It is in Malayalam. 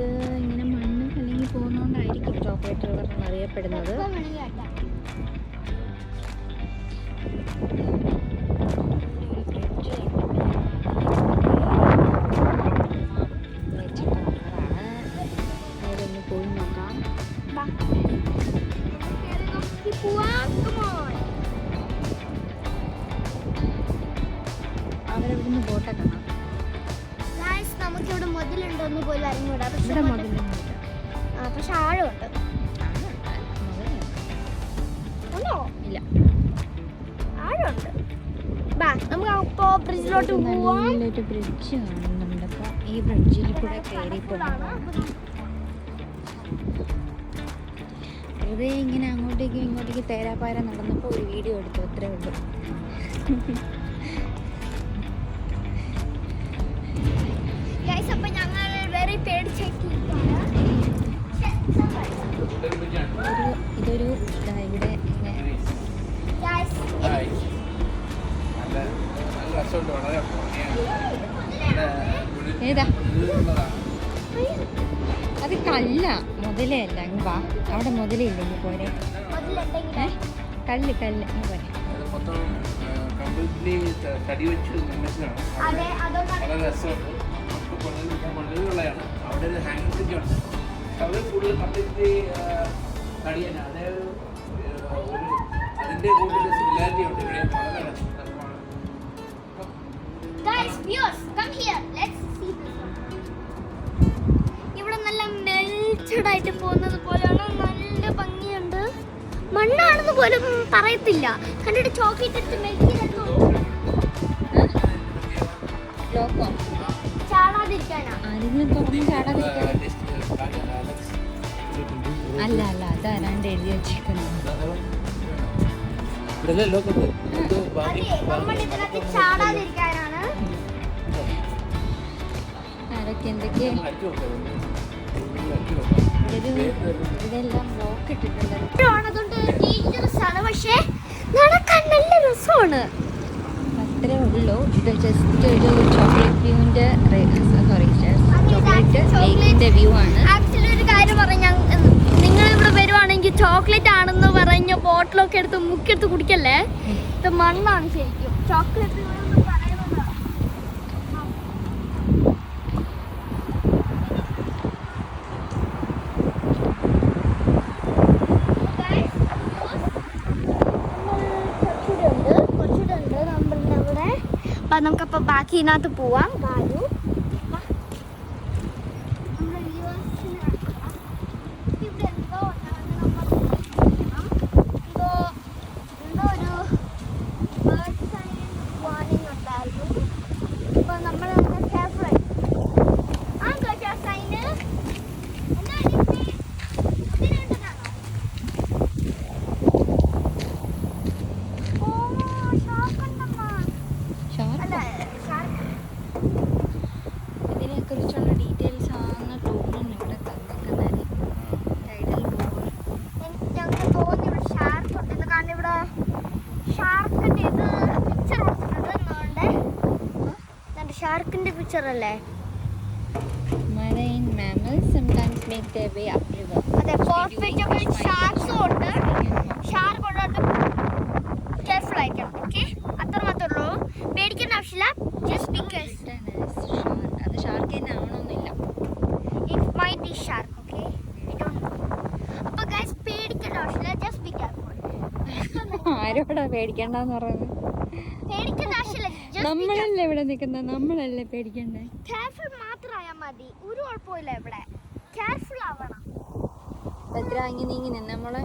ഇത് ഇങ്ങനെ മണ്ണ് കലങ്ങി പോകുന്നതുകൊണ്ടായിരിക്കും ചോക്ലേറ്റ് റിവർ എന്നറിയപ്പെടുന്നത്. അവരെവിടുന്ന് ബോട്ടൊക്കെ കാണാം. നമുക്കിവിടെ മുതലുണ്ടോന്ന് പോലും അറിഞ്ഞൂടാ. ഇവിടെ മുതലൊന്നുമില്ല, പക്ഷെ ആഴമുണ്ട്. ഇല്ല, ആഴമുണ്ട്. നമുക്ക് അപ്പോ ബ്രിഡ്ജിലോട്ട് പോവാം. നല്ലൊരു ബ്രിഡ്ജ് കാണുന്നുണ്ട്. അപ്പോൾ ഈ ബ്രിഡ്ജിൽ കൂടെ കയറി പോകണം. വെറുതെ ഇങ്ങനെ അങ്ങോട്ടേക്കും ഇങ്ങോട്ടേക്ക് തേരാപ്പാര നടന്നപ്പോൾ ഒരു വീഡിയോ എടുത്തു, അത്രേ ഉള്ളൂ. ഇതൊരു ഇവിടെ ഏതാ അത് കല്ല, മുതലേ അല്ല. അങ്ങ് വാ, അവിടെ മുതലില്ലെങ്കിൽ പോരെ. കല്ല് കല്ല് പോരെ. അവിടെ ഒരു ഹാങ്ങിങ് ബ്രിഡ്ജ് ഉണ്ട്. അവർ കൂടുതൽ കംപ്ലീറ്റ്ലി തടിയല്ല. അതായത് അതിൻ്റെ കൂടുതൽ സിമിലാരിറ്റി ഉണ്ട്. ഇവിടെ ഇവിടെ നല്ല മെൽറ്റഡായിട്ട് പോകുന്നത് പോലെയാണ്. നല്ല ഭംഗിയുണ്ട്. മണ്ണാണെന്ന് പോലും പറയത്തില്ല. കണ്ടിട്ട് ചോക്ലേറ്റ് എടുത്ത് മെൽറ്റിയെടുത്തു. ചാടാതിരിക്കാനാ? അല്ല അല്ല, അതാരാണ്ട് എഴുതി വെച്ചിരിക്കുന്നത്. ചാടാതിരിക്കാനാണ്. ആരൊക്കെ എന്തൊക്കെയാ ഇതെല്ലാം ബ്ലോക്ക് ഇട്ടിട്ടുണ്ട്. അതുകൊണ്ട് ഡേഞ്ചറസ് ആണ്, പക്ഷേ നടക്കാൻ നല്ല രസമാണ്. അത്രേ ഉള്ളൂ. ഇത് ജസ്റ്റ് ഒരു ചോക്ലേറ്റ് വ്യൂവിൻ്റെ ചോക്ലേറ്റ് ലേക്കിൻ്റെ വ്യൂ ആണ്. ആക്ച്വലി ഒരു കാര്യം പറഞ്ഞാൽ, നിങ്ങൾ ഇവിടെ വരുവാണെങ്കിൽ ചോക്ലേറ്റ് ആണെന്ന് പറഞ്ഞ ബോട്ടിലൊക്കെ എടുത്ത് മുക്കിയെടുത്ത് കുടിക്കല്ലേ. ഇത് മണ്ണാണ് ശരിക്കും. ചോക്ലേറ്റ് നമുക്കപ്പോൾ ബാക്കി ഇതിനകത്ത് പോവാം. ബാലു ഇതിനെക്കുറിച്ചുള്ള ഡീറ്റെയിൽസ് ആണ് തോന്നുന്നു ഇവിടെ തന്നിരിക്കുന്നത്. ടൈഡൽ ബോൾ ഞങ്ങൾക്ക് തോന്നി ഇവിടെ ഷാർക്ക് ഉണ്ടെന്ന്. കാരണം ഇവിടെ ഷാർക്കിന്റെ ഇത് പിക്ചർ കൊടുത്തിട്ടുണ്ട്. ഷാർക്കിന്റെ പിക്ചർ അല്ലേ? Marine mammals sometimes make their way upriver. അതെ, പെർഫെക്റ്റ് ഒക്കെ ഷാർക്സും ഉണ്ട്. ഷാർക്ക് ഉള്ളോട്ട് കെയർഫുൾ ആയിരിക്കണം. ഓക്കെ, അത്ര മാത്രമേ ഉള്ളൂ. പേടിക്കേണ്ട ആവശ്യമില്ല. ജസ്റ്റ് ബിക്കോസ് അത് ഷാർക്ക് തന്നെ ആവണമെന്നില്ല. It might be shark. Okay, അപ്പോൾ ഗൈസ് പേടിക്കേണ്ട ആവശ്യമില്ല. Just be careful. ആരോടാ പേടിക്കേണ്ടെന്ന് പറയുന്നത്? പേടിക്കേണ്ട ആവശ്യമില്ല. നമ്മളല്ലേ ഇവിടെ നിൽക്കുന്നത്, നമ്മളല്ലേ പേടിക്കണ്ടേ? കെയർഫുൾ മാത്രമായാൽ മതി. ഒരു കുഴപ്പമില്ല. ഇവിടെ കെയർഫുൾ ആവണം. എത്ര ഇങ്ങനെ നമ്മളെ